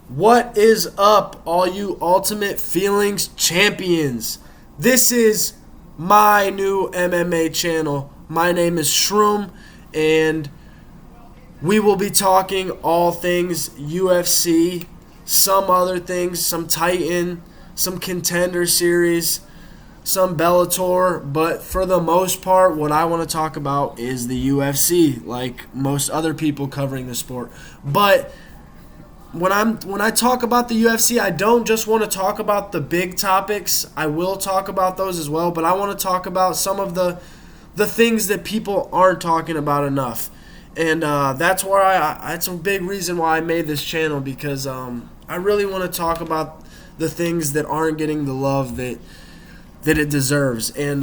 What is up, all you Ultimate Feelings champions? This is my new MMA channel. My name is Shroom, and we will be talking all things UFC, some other things, some Titan, some Contender Series, some Bellator, but for the most part, what I want to talk about is the UFC, like most other people covering the sport. But when I talk about the UFC, I don't just want to talk about the big topics. I will talk about those as well, but I want to talk about some of the things that people aren't talking about enough. And that's where that's a big reason why I made this channel, because I really want to talk about the things that aren't getting the love that it deserves. And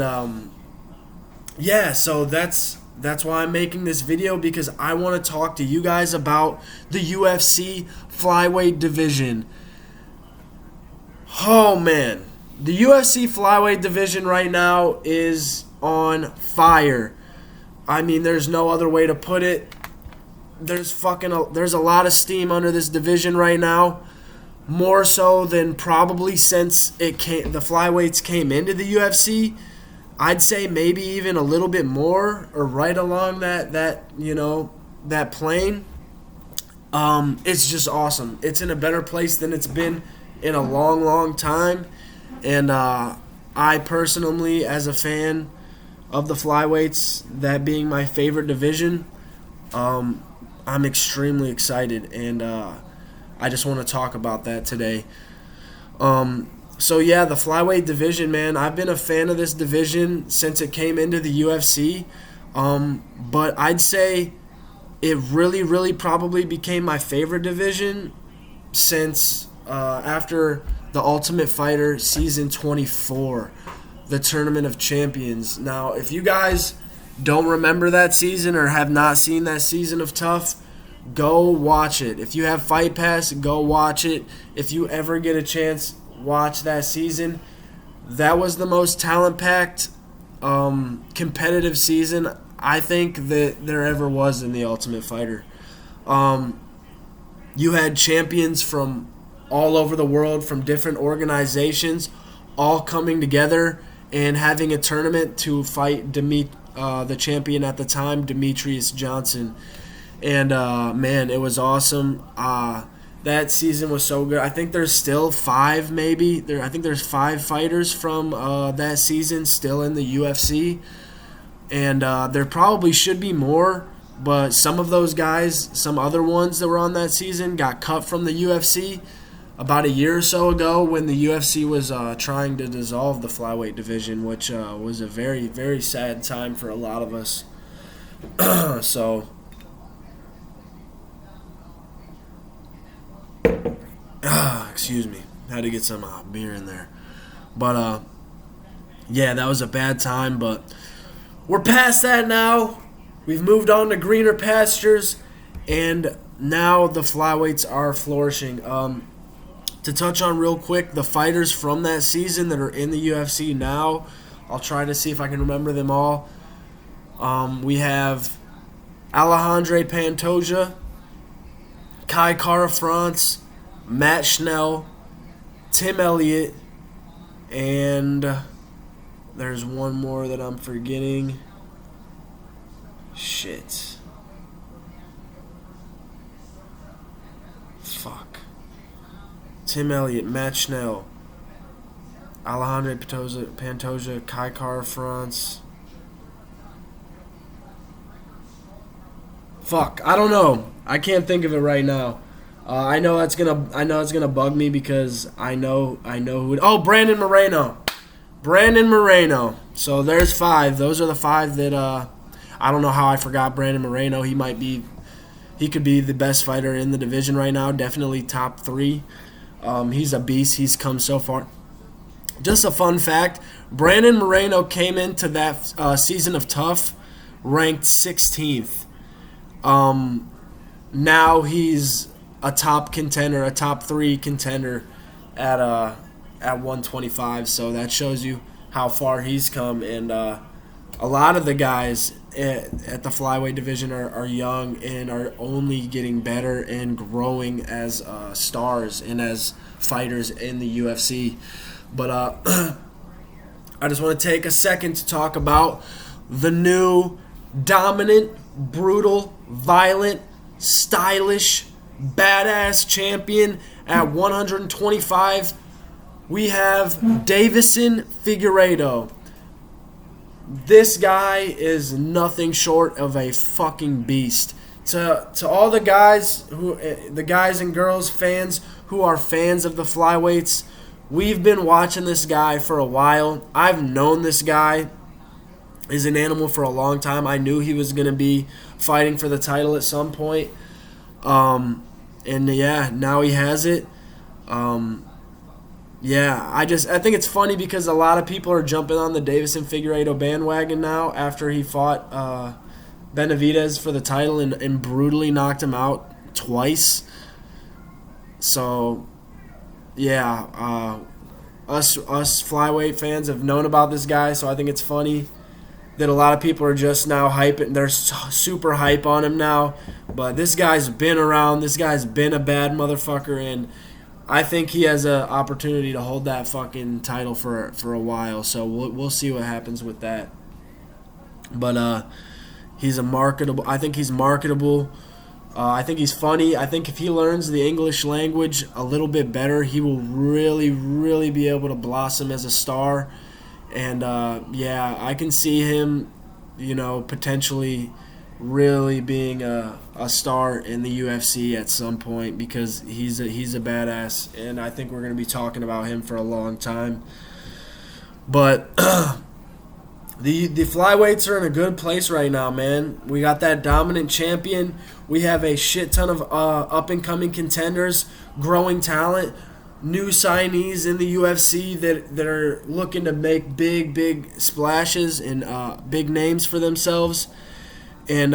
so that's why I'm making this video, because I want to talk to you guys about the UFC Flyweight division. Oh man, the UFC Flyweight division right now is on fire. I mean, there's no other way to put it. There's a lot of steam under this division right now, more so than probably since the flyweights came into the UFC. I'd say maybe even a little bit more, or right along that plane. It's just awesome. It's in a better place than it's been in a long time. And I personally, as a fan of the flyweights, that being my favorite division, I'm extremely excited, and I just want to talk about that today. So yeah, the flyweight division, man, I've been a fan of this division since it came into the UFC. But I'd say it really probably became my favorite division since after the Ultimate Fighter Season 24, the Tournament of Champions. Now, if you guys don't remember that season or have not seen that season of Tough, go watch it. If you have Fight Pass, go watch it. If you ever get a chance, watch that season. That was the most talent-packed, competitive season I think that there ever was in the Ultimate Fighter. You had champions from all over the world, from different organizations, all coming together and having a tournament to fight the champion at the time, Demetrius Johnson. And man, it was awesome. That season was so good. I think there's still five, maybe. I think there's 5 fighters from that season still in the UFC. And there probably should be more, but some of those guys, some other ones that were on that season, got cut from the UFC about a year or so ago, when the UFC was trying to dissolve the flyweight division, which was a very sad time for a lot of us. So excuse me, had to get some beer in there. But yeah, that was a bad time, but we're past that now. We've moved on to greener pastures, and now the flyweights are flourishing. To touch on real quick, the fighters from that season that are in the UFC now, I'll try to see if I can remember them all. We have Alejandro Pantoja, Kai Kara-France, Matt Schnell, Tim Elliott, and there's one more that I'm forgetting. Shit. Fuck. Tim Elliott, Matt Schnell, Alejandro Pantoja, Kai Kara-France. Fuck, I don't know. I can't think of it right now. I know it's gonna bug me, because I know who. Oh, Brandon Moreno. So there's 5. Those are the 5 that I don't know how I forgot Brandon Moreno. He could be the best fighter in the division right now. Definitely top 3. He's a beast. He's come so far. Just a fun fact: Brandon Moreno came into that season of Tough ranked 16th. Now he's a top contender, a top 3 contender at 125. So that shows you how far he's come. And a lot of the guys at the flyweight division are young and are only getting better and growing as stars and as fighters in the UFC. But I just want to take a second to talk about the new dominant, brutal, violent, stylish, badass champion at 125. We have Davison Figueiredo. This guy is nothing short of a fucking beast. To all the guys and girls fans who are fans of the flyweights, we've been watching this guy for a while. I've known this guy is an animal for a long time. I knew he was going to be fighting for the title at some point. And yeah, now he has it. Yeah, I think it's funny because a lot of people are jumping on the Davison Figueiredo bandwagon now after he fought Benavidez for the title and brutally knocked him out twice. So, yeah, us flyweight fans have known about this guy, so I think it's funny that a lot of people are just now hyping. They're super hype on him now. But this guy's been around. This guy's been a bad motherfucker, and I think he has an opportunity to hold that fucking title for a while. So we'll see what happens with that. But he's a marketable. I think he's marketable. I think he's funny. I think if he learns the English language a little bit better, he will really, really be able to blossom as a star. And yeah, I can see him, potentially really being a star in the UFC at some point because he's a badass, and I think we're going to be talking about him for a long time. But the flyweights are in a good place right now, man. We got that dominant champion. We have a shit ton of up-and-coming contenders, growing talent, new signees in the UFC that are looking to make big splashes and big names for themselves. And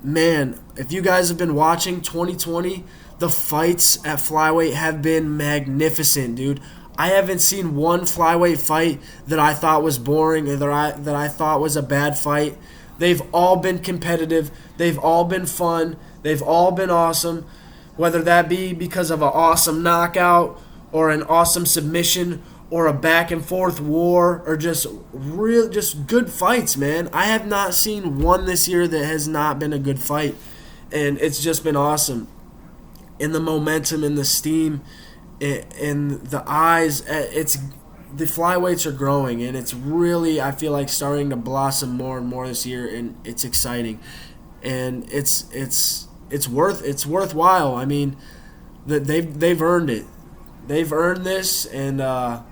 man, if you guys have been watching 2020, the fights at flyweight have been magnificent, dude. I haven't seen one flyweight fight that I thought was boring or that I thought was a bad fight. They've all been competitive. They've all been fun. They've all been awesome, whether that be because of an awesome knockout or an awesome submission or a back and forth war or just good fights, man. I have not seen one this year that has not been a good fight, and it's just been awesome. And the momentum and the steam and the eyes, the flyweights are growing, and it's really, I feel like, starting to blossom more and more this year, and it's exciting, and it's worthwhile. I mean, they've earned it. They've earned this, and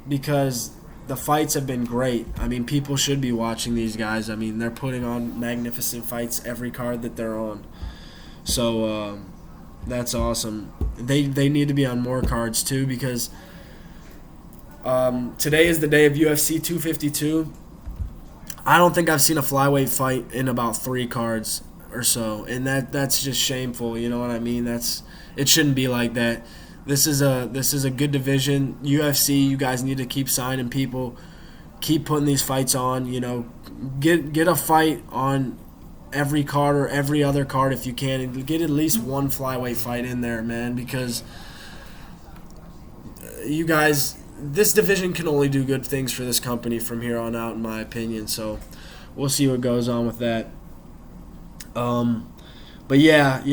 because the fights have been great. I mean, people should be watching these guys. I mean, they're putting on magnificent fights every card that they're on. So that's awesome. They need to be on more cards too, because today is the day of UFC 252. I don't think I've seen a flyweight fight in about 3 cards or so, and that's just shameful. You know what I mean? It shouldn't be like that. This is a good division. UFC, you guys need to keep signing people, keep putting these fights on. Get a fight on every card or every other card if you can, and get at least one flyweight fight in there, man. Because you guys, this division can only do good things for this company from here on out, in my opinion. So we'll see what goes on with that. But yeah,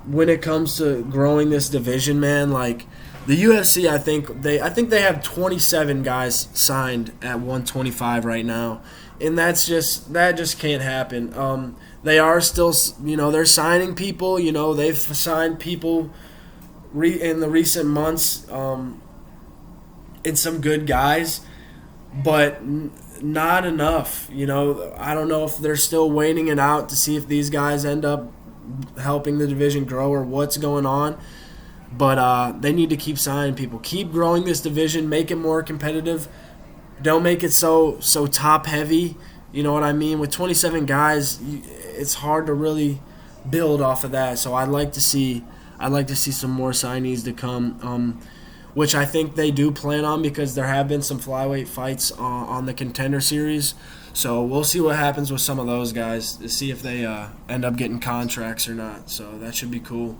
when it comes to growing this division, man, like the UFC, I think they have 27 guys signed at 125 right now, and that just can't happen. They are still, they're signing people. They've signed people in the recent months, and some good guys, but not enough. I don't know if they're still waiting it out to see if these guys end up helping the division grow or what's going on, but they need to keep signing people, keep growing this division, make it more competitive. Don't make it so top heavy. You know what I mean? With 27 guys, it's hard to really build off of that. So I'd like to see some more signees to come. which I think they do plan on because there have been some flyweight fights on the Contender Series. So we'll see what happens with some of those guys to see if they end up getting contracts or not. So that should be cool.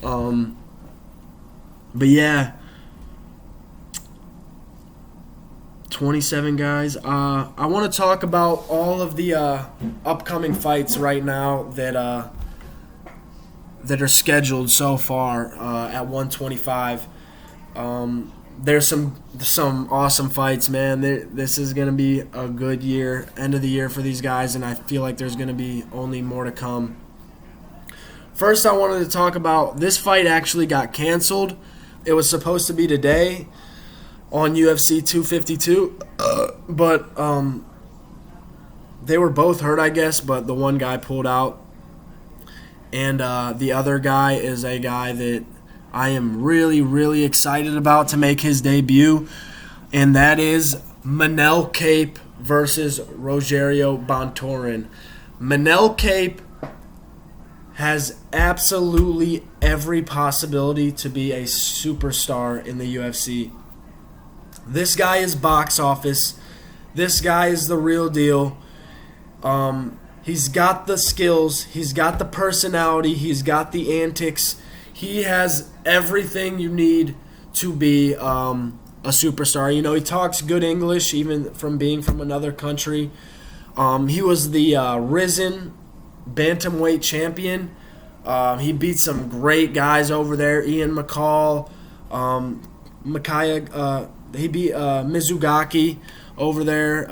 But yeah, 27 guys. I want to talk about all of the upcoming fights right now that are scheduled so far at 125. There's some awesome fights, man. This is gonna be a good year, end of the year for these guys, and I feel like there's gonna be only more to come. First, I wanted to talk about this fight actually got canceled. It was supposed to be today on UFC 252, but they were both hurt, I guess, but the one guy pulled out. And the other guy is a guy that I am really, really excited about to make his debut, and that is Manel Kape versus Rogerio Bontorin. Manel Kape has absolutely every possibility to be a superstar in the UFC. This guy is box office. This guy is the real deal. He's got the skills. He's got the personality. He's got the antics. He has everything you need to be a superstar. You know, he talks good English, even from being from another country. He was the Risen bantamweight champion. He beat some great guys over there. Ian McCall, he beat Mizugaki over there.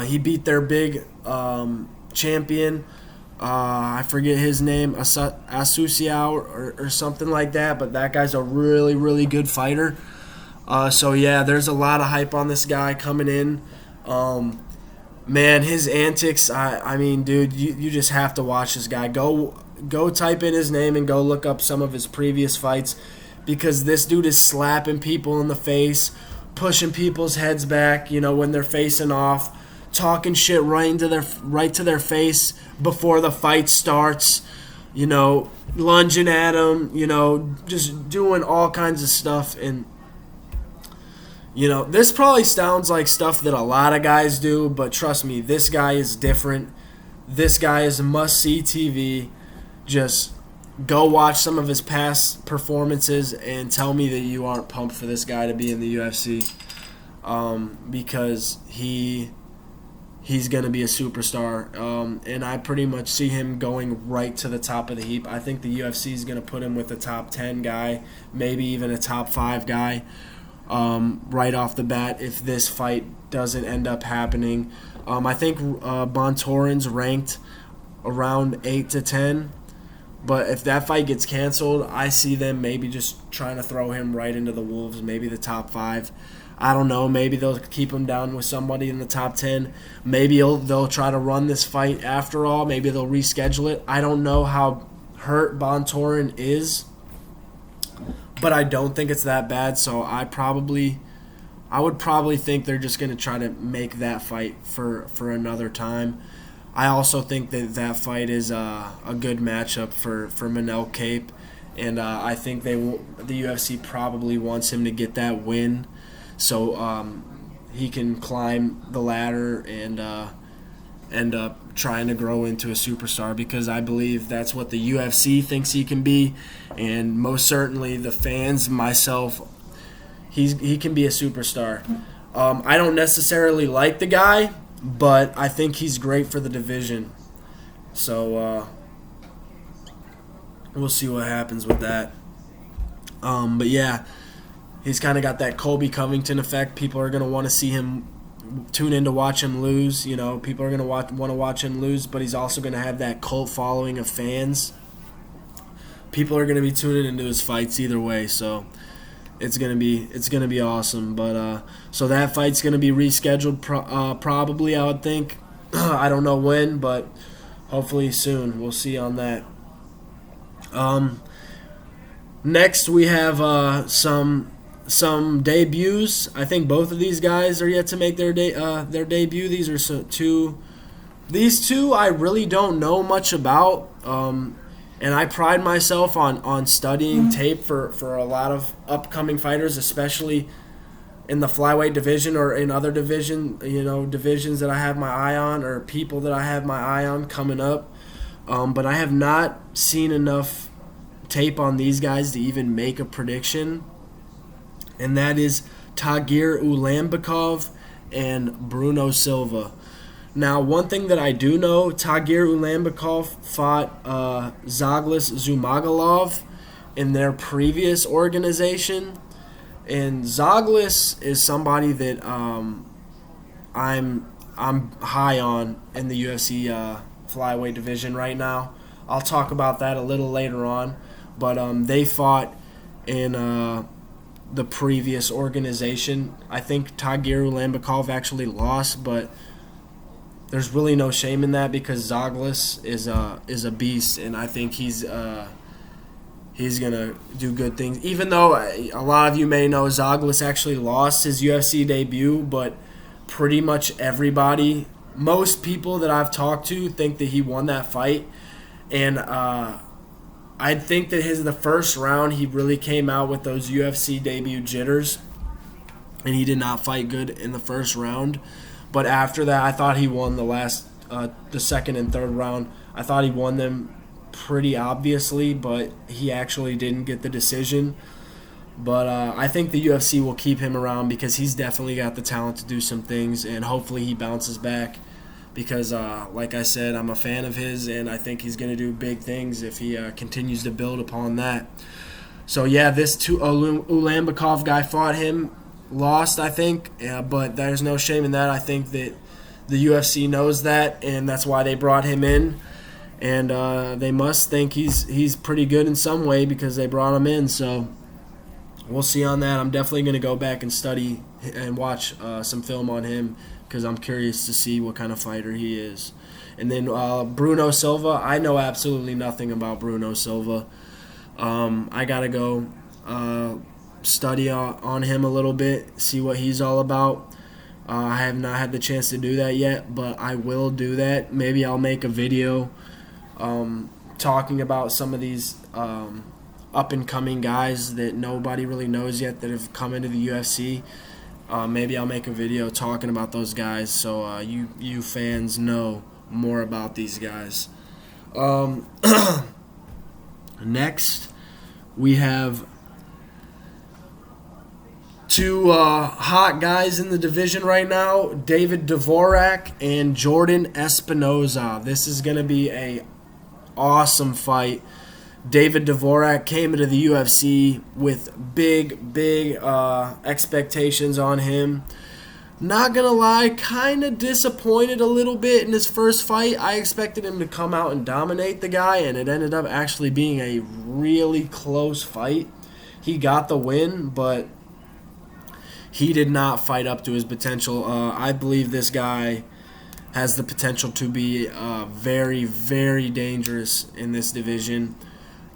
He beat their big champion. I forget his name, Asuciao or something like that, but that guy's a really, really good fighter. So, yeah, there's a lot of hype on this guy coming in. Man, his antics, I mean, dude, you just have to watch this guy. Go type in his name and go look up some of his previous fights, because this dude is slapping people in the face, pushing people's heads back, you know, when they're facing off, talking shit right to their face before the fight starts, you know, lunging at them, you know, just doing all kinds of stuff. And, you know, this probably sounds like stuff that a lot of guys do, but trust me, this guy is different. This guy is must-see TV. Just go watch some of his past performances and tell me that you aren't pumped for this guy to be in the UFC, because he's going to be a superstar, and I pretty much see him going right to the top of the heap. I think the UFC is going to put him with a top 10 guy, maybe even a top 5 guy, right off the bat if this fight doesn't end up happening. I think Bontorin's ranked around 8 to 10, but if that fight gets canceled, I see them maybe just trying to throw him right into the wolves, maybe the top 5. I don't know. Maybe they'll keep him down with somebody in the top 10. Maybe they'll try to run this fight after all. Maybe they'll reschedule it. I don't know how hurt Bontorin is, but I don't think it's that bad. So I would probably think they're just going to try to make that fight for another time. I also think that fight is a good matchup for Manel Kape, and I think the UFC probably wants him to get that win, so he can climb the ladder and end up trying to grow into a superstar, because I believe that's what the UFC thinks he can be, and most certainly the fans, myself, he can be a superstar. I don't necessarily like the guy, but I think he's great for the division. So we'll see what happens with that. But yeah, he's kind of got that Colby Covington effect. People are going to want to see him, tune in to watch him lose. You know, people are going to want to watch him lose, but he's also going to have that cult following of fans. People are going to be tuning into his fights either way, so it's gonna be awesome. But so that fight's gonna be rescheduled probably, I would think. I don't know when, but hopefully soon. We'll see on that. Next we have some debuts. I think both of these guys are yet to make their debut. These are two. These two I really don't know much about. And I pride myself on studying tape for a lot of upcoming fighters, especially in the flyweight division or in other divisions that I have my eye on, or people that I have my eye on coming up. But I have not seen enough tape on these guys to even make a prediction. And that is Tagir Ulambikov and Bruno Silva. Now, one thing that I do know, Tagir Ulambikov fought Zaglis Zumagulov in their previous organization. And Zaglis is somebody that I'm high on in the UFC flyweight division right now. I'll talk about that a little later on. But they fought in the previous organization. I think Tagir Ulambikov actually lost, but there's really no shame in that because Zaglis is a beast, and I think he's gonna do good things. Even though a lot of you may know Zaglis actually lost his UFC debut, but pretty much everybody, most people that I've talked to, think that he won that fight, and I think that the first round he really came out with those UFC debut jitters, and he did not fight good in the first round. But after that, I thought he won the second and third round. I thought he won them pretty obviously, but he actually didn't get the decision. But I think the UFC will keep him around because he's definitely got the talent to do some things, and hopefully he bounces back because, like I said, I'm a fan of his, and I think he's going to do big things if he continues to build upon that. So, yeah, this Ulambikov guy fought him. Lost, I think, but there's no shame in that. I think that the UFC knows that, and that's why they brought him in. And they must think he's pretty good in some way because they brought him in. So we'll see on that. I'm definitely going to go back and study and watch some film on him because I'm curious to see what kind of fighter he is. And then Bruno Silva, I know absolutely nothing about Bruno Silva. I got to go study on him a little bit, see what he's all about. I have not had the chance to do that yet, but I will do that. Maybe I'll make a video talking about some of these up-and-coming guys that nobody really knows yet that have come into the UFC. Maybe I'll make a video talking about those guys so you fans know more about these guys. Next, we have two hot guys in the division right now, David Dvorak and Jordan Espinoza. This is going to be a awesome fight. David Dvorak came into the UFC with big expectations on him. Not going to lie, kind of disappointed a little bit in his first fight. I expected him to come out and dominate the guy, and it ended up actually being a really close fight. He got the win, but he did not fight up to his potential. I believe this guy has the potential to be very, very dangerous in this division.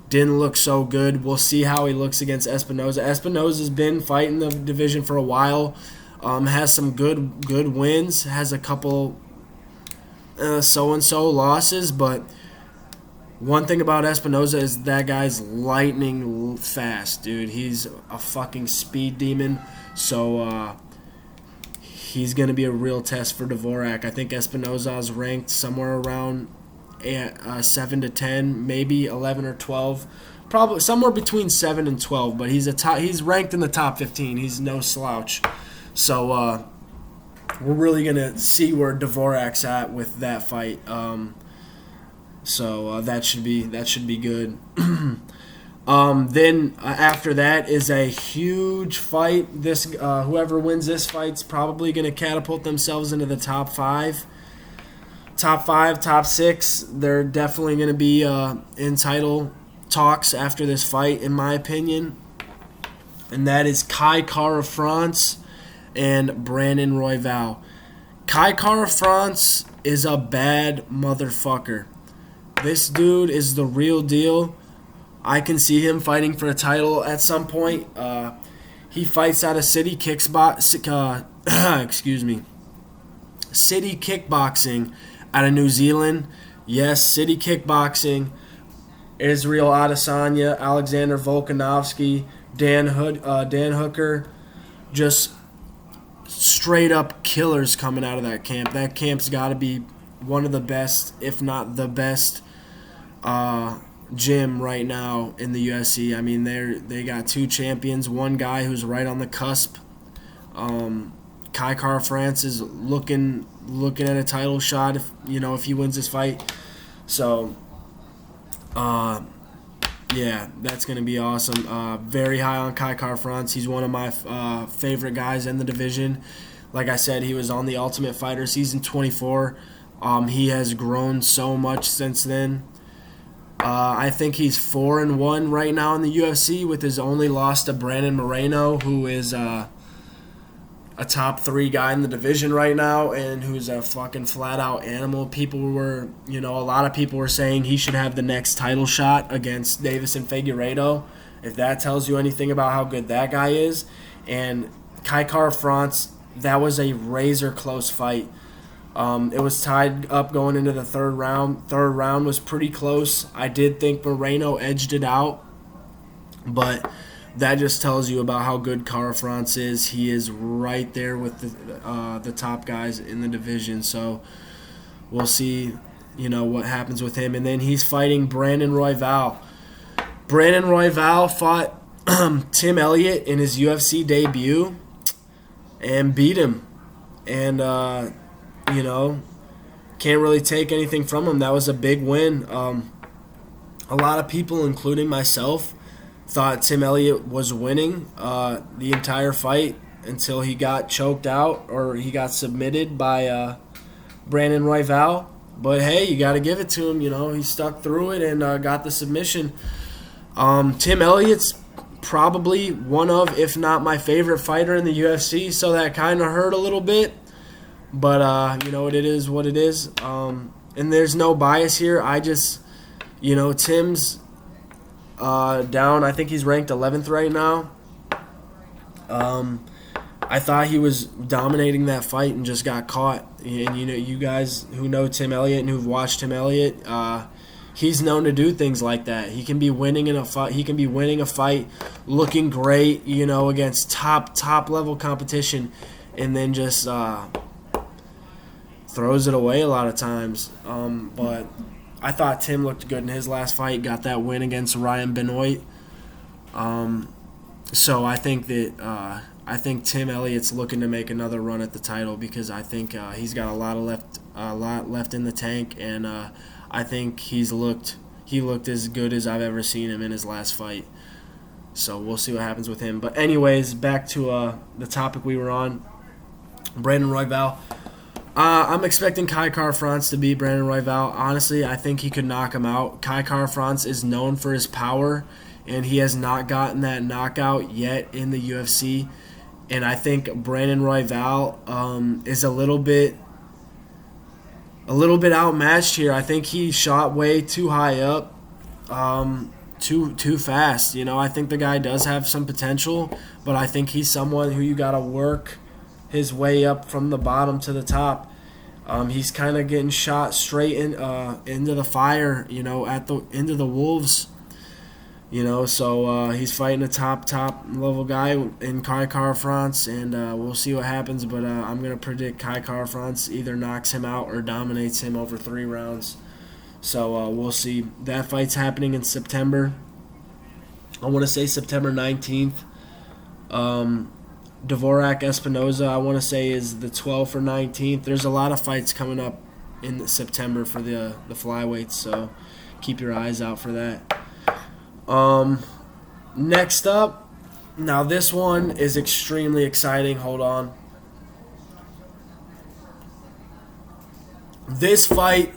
Didn't look so good. We'll see how he looks against Espinoza. Espinoza's been fighting the division for a while. Has some good wins. Has a couple so-and-so losses. But one thing about Espinoza is that guy's lightning fast, dude. He's a fucking speed demon. So he's going to be a real test for Dvorak. I think Espinoza is ranked somewhere around 7 to 10, maybe 11 or 12. Probably somewhere between 7 and 12, but he's ranked in the top 15. He's no slouch. So we're really going to see where Dvorak's at with that fight. So that should be good. Then after that is a huge fight. This whoever wins this fight's probably going to catapult themselves into the top 5. Top 5, top 6. They're definitely going to be in title talks after this fight, in my opinion. And that is Kai Kara France and Brandon Royval. Kai Kara France is a bad motherfucker. This dude is the real deal. I can see him fighting for a title at some point. He fights out of City Kickboxing out of New Zealand. Yes, City Kickboxing. Israel Adesanya, Alexander Volkanovski, Dan Hooker, just straight up killers coming out of that camp. That camp's got to be one of the best, if not the best, gym right now in the UFC. I mean, they got 2 champions, one guy who's right on the cusp. Kai France is looking at a title shot if he wins this fight. So, yeah, that's going to be awesome. Very high on Kai France. He's one of my favorite guys in the division. Like I said, he was on The Ultimate Fighter season 24. He has grown so much since then. I think he's 4-1 right now in the UFC, with his only loss to Brandon Moreno, who is a top 3 guy in the division right now, and who's a fucking flat-out animal. A lot of people were saying he should have the next title shot against Davison Figueiredo, if that tells you anything about how good that guy is. And Kai France, that was a razor-close fight. It was tied up going into the third round. Third round was pretty close. I did think Moreno edged it out, but that just tells you about how good Cara France is. He is right there with the top guys in the division. So we'll see, what happens with him. And then he's fighting Brandon Royval. Brandon Royval fought Tim Elliott in his UFC debut and beat him. And, can't really take anything from him. That was a big win. A lot of people, including myself, thought Tim Elliott was winning the entire fight until he got choked out, or he got submitted by Brandon Royval. But hey, you got to give it to him. He stuck through it and got the submission. Tim Elliott's probably one of, if not my favorite fighter in the UFC, so that kind of hurt a little bit. But it is what it is. And there's no bias here. I just, Tim's down. I think he's ranked 11th right now. I thought he was dominating that fight and just got caught. And you guys who know Tim Elliott and who've watched Tim Elliott, he's known to do things like that. He can be winning in a fight. He can be winning a fight, looking great, against top level competition, and then just throws it away a lot of times. But I thought Tim looked good in his last fight, got that win against Ryan Benoit. So I think that Tim Elliott's looking to make another run at the title, because I think he's got a lot left in the tank, and I think he looked as good as I've ever seen him in his last fight. So we'll see what happens with him. But anyways, back to the topic we were on, Brandon Royval. I'm expecting Kai France to beat Brandon Royval. Honestly, I think he could knock him out. Kai France is known for his power, and he has not gotten that knockout yet in the UFC. And I think Brandon Royval is a little bit outmatched here. I think he shot way too high up, too fast. I think the guy does have some potential, but I think he's someone who you got to work his way up from the bottom to the top. He's kind of getting shot straight into the fire, into the wolves. So he's fighting a top level guy in Kai France, and we'll see what happens. But I'm gonna predict Kai France either knocks him out or dominates him over 3 rounds. So we'll see. That fight's happening in September. I want to say September 19th. Dvorak Espinoza, I want to say, is the 12th or 19th. There's a lot of fights coming up in September for the flyweights, so keep your eyes out for that. Next up, now this one is extremely exciting. Hold on. This fight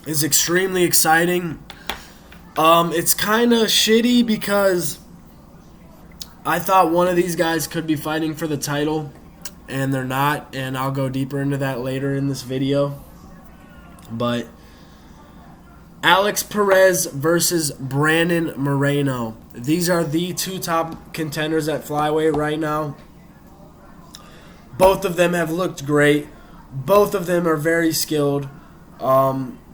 is extremely exciting. It's kind of shitty because I thought one of these guys could be fighting for the title, and they're not, and I'll go deeper into that later in this video. But Alex Perez versus Brandon Moreno. These are the 2 top contenders at flyweight right now. Both of them have looked great. Both of them are very skilled.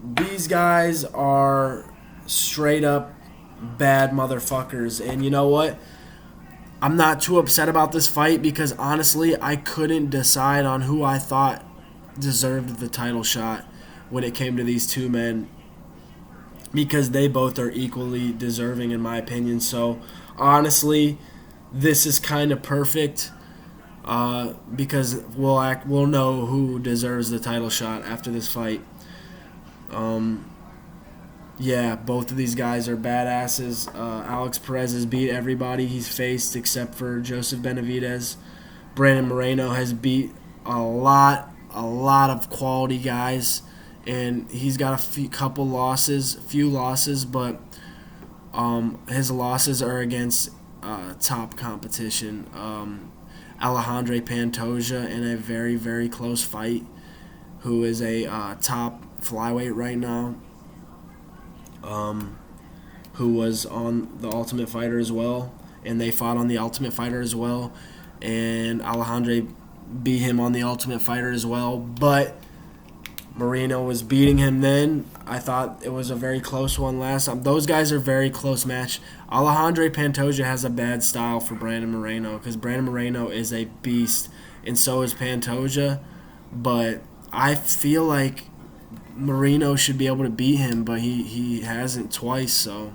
These guys are straight up bad motherfuckers. And you know what? I'm not too upset about this fight because honestly, I couldn't decide on who I thought deserved the title shot when it came to these two men, because they both are equally deserving in my opinion. So honestly, this is kind of perfect because we'll know who deserves the title shot after this fight. Yeah, both of these guys are badasses. Alex Perez has beat everybody he's faced except for Joseph Benavidez. Brandon Moreno has beat a lot of quality guys, and he's got a few losses, but his losses are against top competition. Alejandro Pantoja in a very, very close fight, who is a top flyweight right now, who was on The Ultimate Fighter as well, and they fought on The Ultimate Fighter as well, and Alejandro beat him on The Ultimate Fighter as well, but Moreno was beating him then. I thought it was a very close one last time. Those guys are very close match. Alejandro Pantoja has a bad style for Brandon Moreno because Brandon Moreno is a beast, and so is Pantoja, but I feel like Moreno should be able to beat him, but he hasn't twice, so.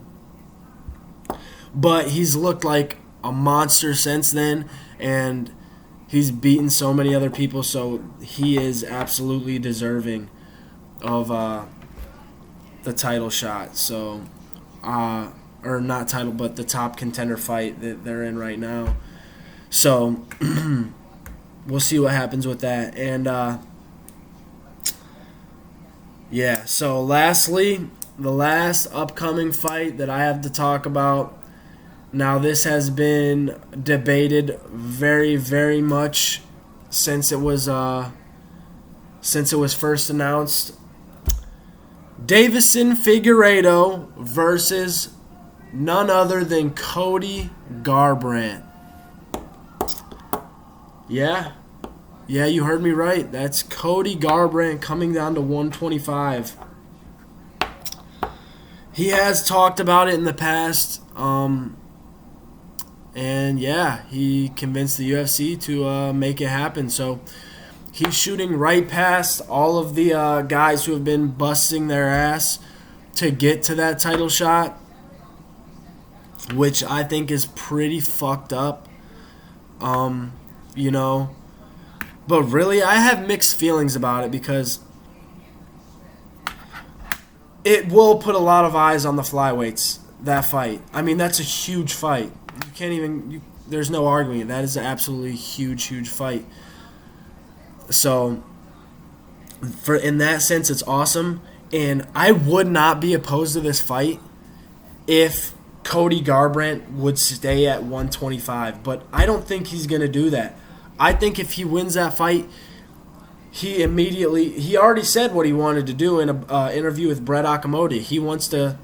But he's looked like a monster since then, and he's beaten so many other people, so he is absolutely deserving of the title shot. So, or not title, but the top contender fight that they're in right now. So, we'll see what happens with that. And, yeah, so lastly, the last upcoming fight that I have to talk about. Now, this has been debated very, very much since it was first announced. Deiveson Figueiredo versus none other than Cody Garbrandt. Yeah, you heard me right. That's Cody Garbrandt coming down to 125. He has talked about it in the past. And yeah, he convinced the UFC to make it happen. So he's shooting right past all of the guys who have been busting their ass to get to that title shot, which I think is pretty fucked up. You know, but really, I have mixed feelings about it because it will put a lot of eyes on the flyweights, that fight. I mean, that's a huge fight. You can't even, there's no arguing it. That is an absolutely huge fight. So, in that sense, it's awesome. And I would not be opposed to this fight if Cody Garbrandt would stay at 125. But I don't think he's going to do that. I think if he wins that fight, he already said what he wanted to do in an interview with Brett Okamoto. He wants to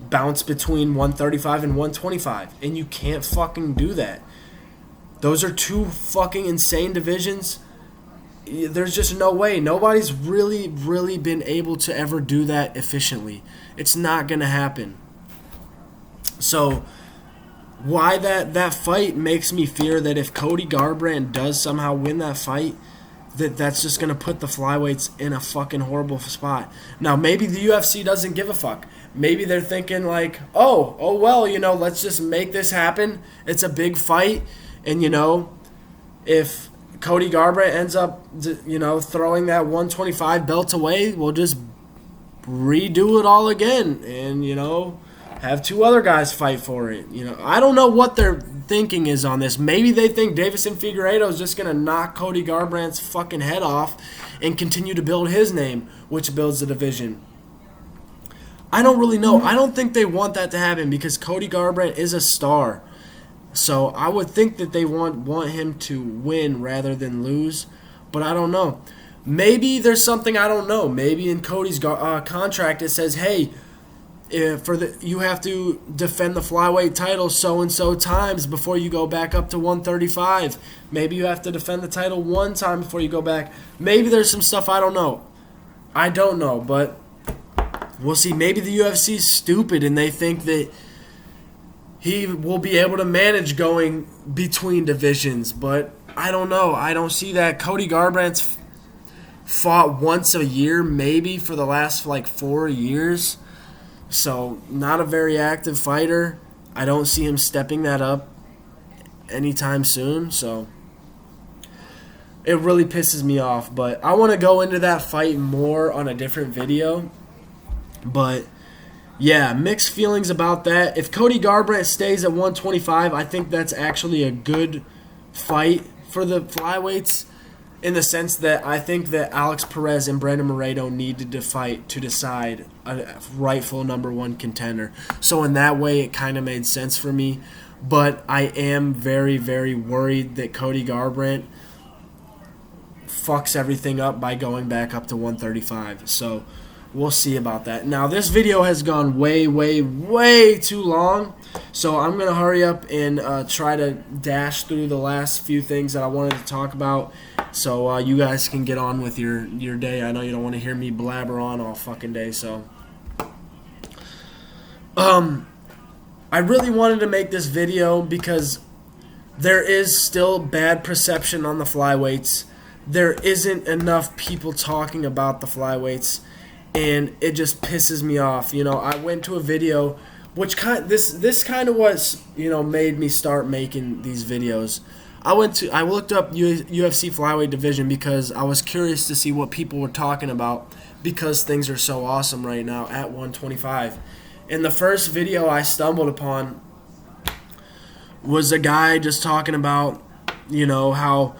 bounce between 135 and 125, and you can't fucking do that. Those are two fucking insane divisions. There's just no way. Nobody's really been able to ever do that efficiently. It's not going to happen. So why that fight makes me fear that if Cody Garbrandt does somehow win that fight, that's just going to put the flyweights in a fucking horrible spot. Now, maybe the UFC doesn't give a fuck. Maybe they're thinking like, oh well, let's just make this happen. It's a big fight. And, if Cody Garbrandt ends up, throwing that 125 belt away, we'll just redo it all again and, have two other guys fight for it. I don't know what their thinking is on this. Maybe they think Deiveson Figueiredo is just going to knock Cody Garbrandt's fucking head off and continue to build his name, which builds the division. I don't really know. I don't think they want that to happen because Cody Garbrandt is a star. So I would think that they want him to win rather than lose, but I don't know. Maybe there's something I don't know. Maybe in Cody's contract it says, hey, you have to defend the flyweight title so and so times before you go back up to 135. Maybe you have to defend the title one time before you go back. Maybe there's some stuff I don't know. I don't know, but we'll see. Maybe the UFC's stupid and they think that he will be able to manage going between divisions, but I don't know. I don't see that. Cody Garbrandt's fought once a year maybe for the last like 4 years, so not a very active fighter. I don't see him stepping that up anytime soon, so it really pisses me off. But I want to go into that fight more on a different video. But yeah, mixed feelings about that. If Cody Garbrandt stays at 125, I think that's actually a good fight for the flyweights, in the sense that I think that Alex Perez and Brandon Moreno needed to fight to decide a rightful #1 contender. So in that way, it kind of made sense for me. But I am very, very worried that Cody Garbrandt fucks everything up by going back up to 135. So we'll see about that. Now, this video has gone way, way, way too long, so I'm going to hurry up and try to dash through the last few things that I wanted to talk about, so you guys can get on with your day. I know you don't want to hear me blabber on all fucking day, so I really wanted to make this video because there is still bad perception on the flyweights. There isn't enough people talking about the flyweights, and it just pisses me off. You know, I went to a video, which this kind of was, you know, made me start making these videos. I looked up UFC Flyweight division because I was curious to see what people were talking about, because things are so awesome right now at 125. And the first video I stumbled upon was a guy just talking about, you know, how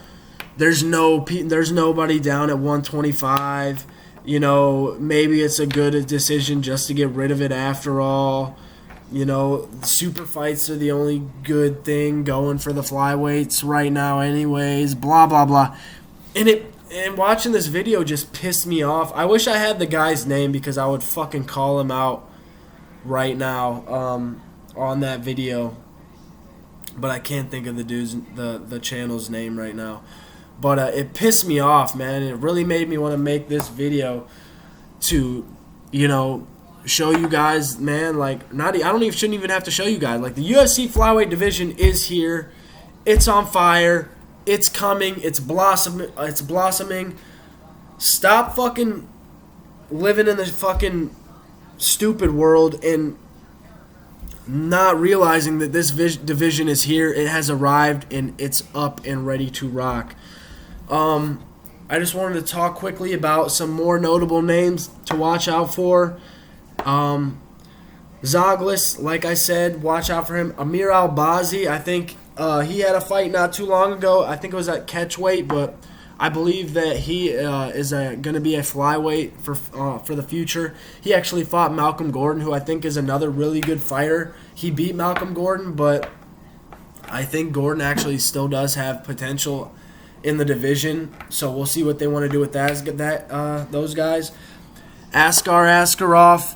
there's nobody down at 125. You know, maybe it's a good decision just to get rid of it after all. You know, super fights are the only good thing going for the flyweights right now anyways, blah, blah, blah. And watching this video just pissed me off. I wish I had the guy's name because I would fucking call him out right now on that video. But I can't think of the channel's name right now. But it pissed me off, man. It really made me want to make this video to, you know, show you guys, man. Like, shouldn't even have to show you guys. Like, the UFC Flyweight division is here. It's on fire. It's coming. It's blossoming. Stop fucking living in the fucking stupid world and not realizing that this division is here. It has arrived and it's up and ready to rock. I just wanted to talk quickly about some more notable names to watch out for. Zoglis, like I said, watch out for him. Amir Albazi, I think he had a fight not too long ago. I think it was at catchweight, but I believe that he is going to be a flyweight for the future. He actually fought Malcolm Gordon, who I think is another really good fighter. He beat Malcolm Gordon, but I think Gordon actually still does have potential in the division, so we'll see what they want to do with those guys. Askar Askarov,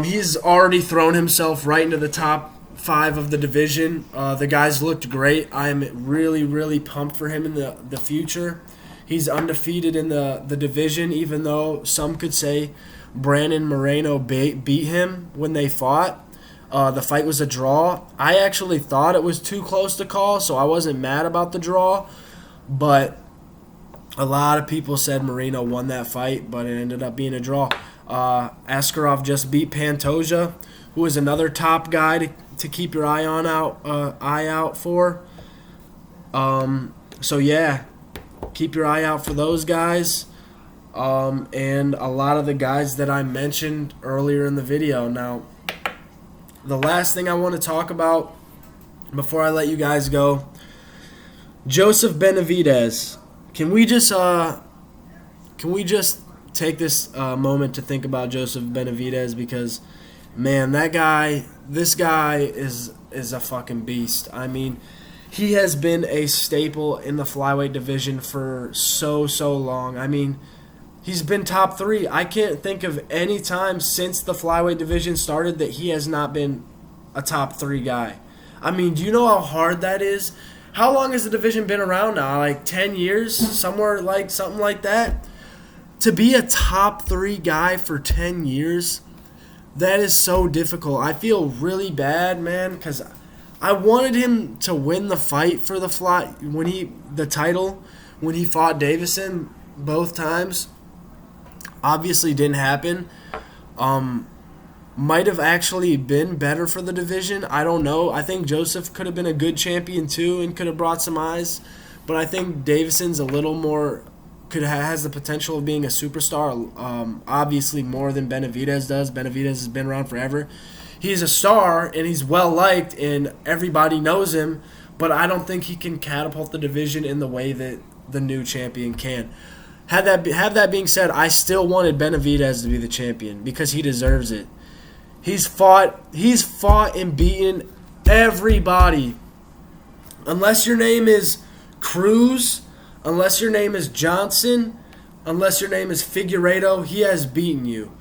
he's already thrown himself right into the top 5 of the division. The guy's looked great. I am really, really pumped for him in the future. He's undefeated in the division, even though some could say Brandon Moreno beat him when they fought. The fight was a draw. I actually thought it was too close to call, so I wasn't mad about the draw. But a lot of people said Moreno won that fight, but it ended up being a draw. Askarov just beat Pantoja, who is another top guy to keep your eye out for. So yeah, keep your eye out for those guys. And a lot of the guys that I mentioned earlier in the video. Now, the last thing I want to talk about before I let you guys go, Joseph Benavidez. Can we just take this moment to think about Joseph Benavidez, because, man, this guy is a fucking beast. I mean, he has been a staple in the flyweight division for so long. I mean, he's been top 3. I can't think of any time since the flyweight division started that he has not been a top 3 guy. I mean, do you know how hard that is? How long has the division been around now? Like 10 years? Something like that? to be a top 3 guy for 10 years, that is so difficult. I feel really bad, man, because I wanted him to win the fight for the title when he fought Davison both times. Obviously didn't happen. Might have actually been better for the division. I don't know. I think Joseph could have been a good champion too and could have brought some eyes. But I think Davison's a little more, has the potential of being a superstar. Obviously more than Benavidez does. Benavidez has been around forever. He's a star and he's well liked and everybody knows him. But I don't think he can catapult the division in the way that the new champion can. Have that being said, I still wanted Benavidez to be the champion because he deserves it. He's fought and beaten everybody. Unless your name is Cruz, unless your name is Johnson, unless your name is Figueiredo, he has beaten you.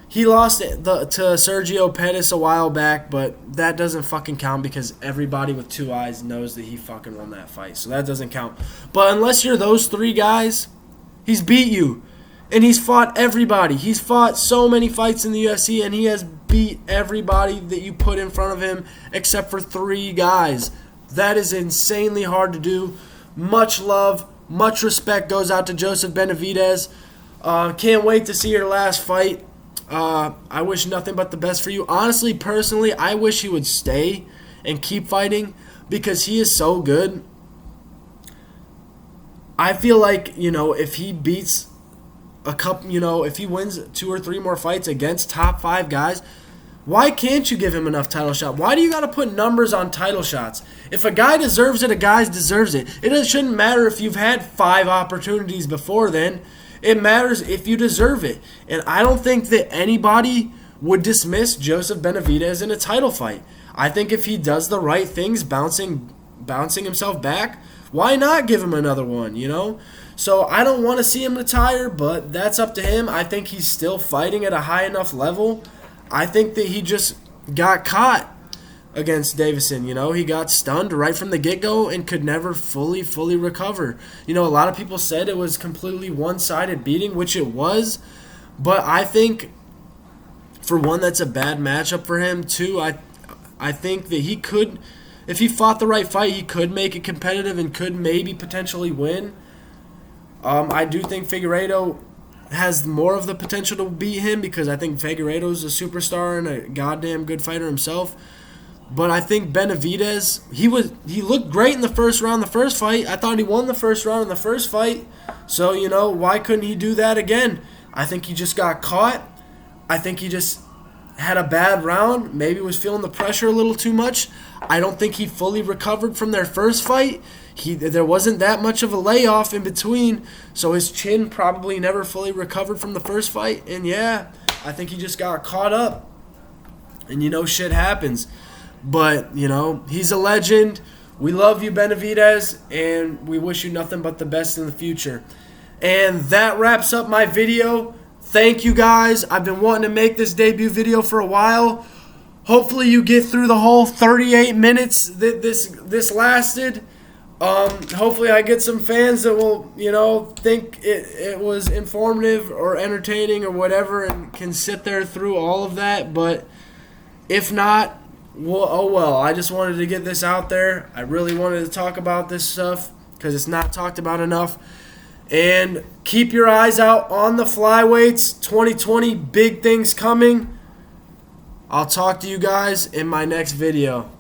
He lost to Sergio Pettis a while back, but that doesn't fucking count because everybody with 2 eyes knows that he fucking won that fight. So that doesn't count. But unless you're those 3 guys, he's beat you. And he's fought everybody. He's fought so many fights in the UFC, and he has beat everybody that you put in front of him except for 3 guys. That is insanely hard to do. Much love, much respect goes out to Joseph Benavidez. Can't wait to see your last fight. I wish nothing but the best for you. Honestly, personally, I wish he would stay and keep fighting because he is so good. I feel like, if he beats if he wins 2 or 3 more fights against top 5 guys, why can't you give him enough title shots? Why do you got to put numbers on title shots? If a guy deserves it, a guy deserves it. It shouldn't matter if you've had 5 opportunities before then. It matters if you deserve it. And I don't think that anybody would dismiss Joseph Benavidez in a title fight. I think if he does the right things, bouncing himself back, why not give him another one, So I don't want to see him retire, but that's up to him. I think he's still fighting at a high enough level. I think that he just got caught against Davison. He got stunned right from the get-go and could never fully recover. A lot of people said it was completely one-sided beating, which it was. But I think, for one, that's a bad matchup for him. 2, I think that he could, if he fought the right fight, he could make it competitive and could maybe potentially win. I do think Figueiredo has more of the potential to beat him because I think Figueiredo's a superstar and a goddamn good fighter himself. But I think Benavidez, he looked great in the first round, the first fight. I thought he won the first round in the first fight. So, why couldn't he do that again? I think he just got caught. I think he just had a bad round, maybe was feeling the pressure a little too much. I don't think he fully recovered from their first fight. There wasn't that much of a layoff in between, so his chin probably never fully recovered from the first fight. And yeah, I think he just got caught up. And shit happens. But, he's a legend. We love you, Benavidez, and we wish you nothing but the best in the future. And that wraps up my video. Thank you guys. I've been wanting to make this debut video for a while. Hopefully you get through the whole 38 minutes that this lasted. Hopefully I get some fans that will, think it was informative or entertaining or whatever and can sit there through all of that. But if not, well, oh well. I just wanted to get this out there. I really wanted to talk about this stuff because it's not talked about enough. And keep your eyes out on the flyweights. 2020, big things coming. I'll talk to you guys in my next video.